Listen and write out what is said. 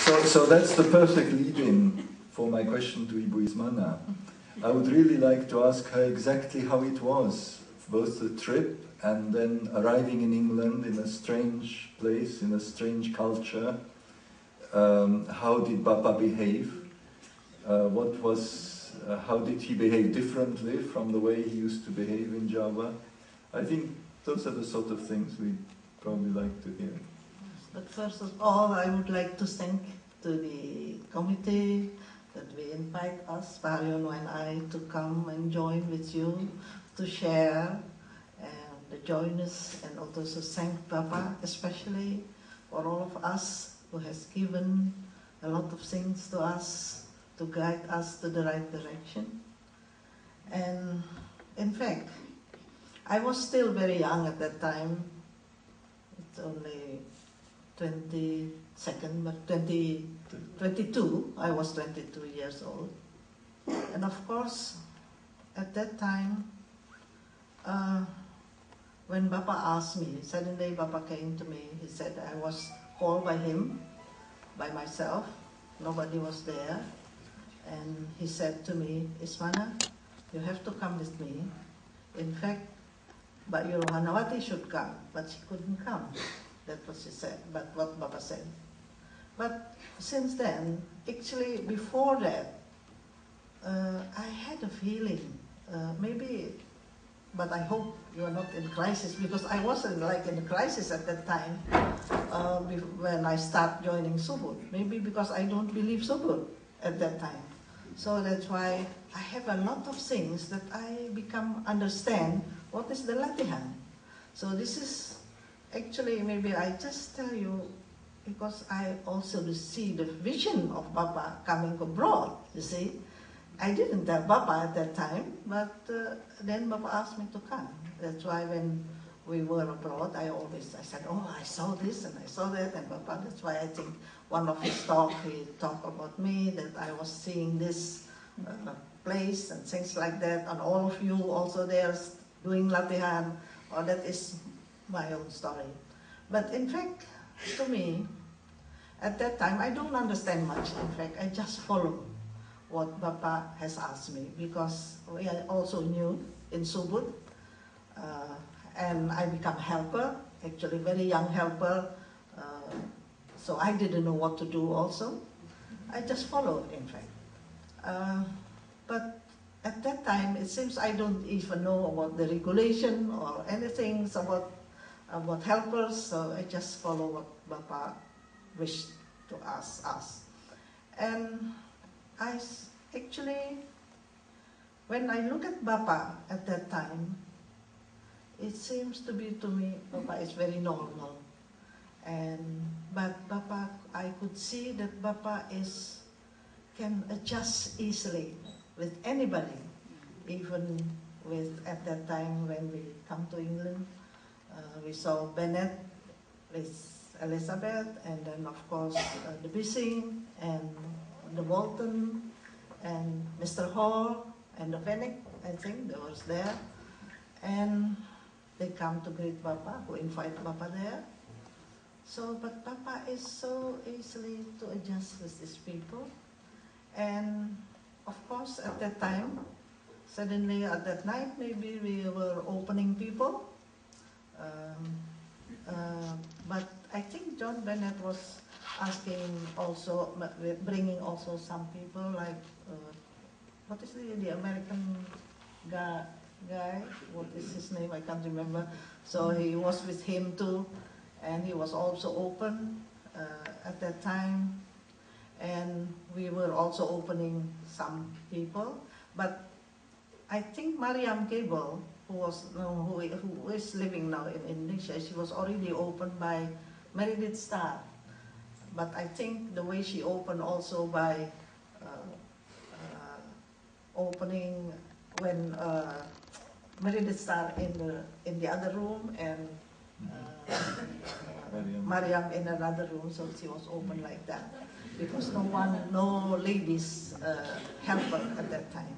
So that's the perfect lead-in for my question to Ibu Ismana. I would really like to ask her exactly how it was, both the trip and then arriving in England in a strange place, in a strange culture. How did Bapa behave? How did he behave differently from the way he used to behave in Java? I think those are the sort of things we'd probably like to hear. But first of all, I would like to thank to the committee that we invite us, Haryono and I, to come and join with you, to share the joyness, and also to thank Papa, especially for all of us who has given a lot of things to us to guide us to the right direction. And in fact, I was still very young at that time. It's only 22, I was 22 years old. And of course, at that time, when Bapa asked me, suddenly Bapa came to me, he said I was called by him, by myself, nobody was there. And he said to me, Ismana, you have to come with me. In fact, but your Rohanawati should come, but she couldn't come. That's what she said, but what Bapa said. But since then, actually before that, I had a feeling, maybe, but I hope you are not in crisis, because I wasn't like in a crisis at that time when I start joining SUBUD. Maybe because I don't believe SUBUD at that time. So that's why I have a lot of things that I understand what is the latihan. So this is actually, maybe I just tell you, because I also see the vision of Bapa coming abroad, you see. I didn't tell Bapa at that time, but then Bapa asked me to come. That's why when we were abroad, I said, oh, I saw this and I saw that, and Bapa, that's why I think one of his talk, he talked about me, that I was seeing this place and things like that, and all of you also there doing latihan, or that is my own story. But in fact, to me, at that time, I don't understand much. In fact, I just follow what Bapa has asked me, because we are also new in SUBUD, and I become helper, actually very young helper, so I didn't know what to do also. I just followed, in fact. But at that time, it seems I don't even know about the regulation or anything about helpers, so I just follow what Bapa wished to ask us. And actually, when I look at Bapa at that time, it seems to be to me, Bapa is very normal. But Bapa, I could see that Bapa can adjust easily with anybody, even with, at that time when we come to England, we saw Bennett with Elizabeth, and then of course the Bissing and the Walton and Mr. Hall and the Fennick, I think they was there, and they come to greet Bapa, who invite Bapa there. So, but Bapa is so easily to adjust with these people, and of course at that time, suddenly at that night maybe we were opening people. But I think John Bennett was asking also, bringing also some people like, what is the American guy, what is his name, I can't remember. So he was with him too, and he was also open at that time. And we were also opening some people. But I think Mariam Cable, who is living now in Indonesia, she was already opened by Meredith Starr. But I think the way she opened also by opening when Meredith Starr in the other room and Mariam in another room, so she was open like that, because no ladies helper at that time.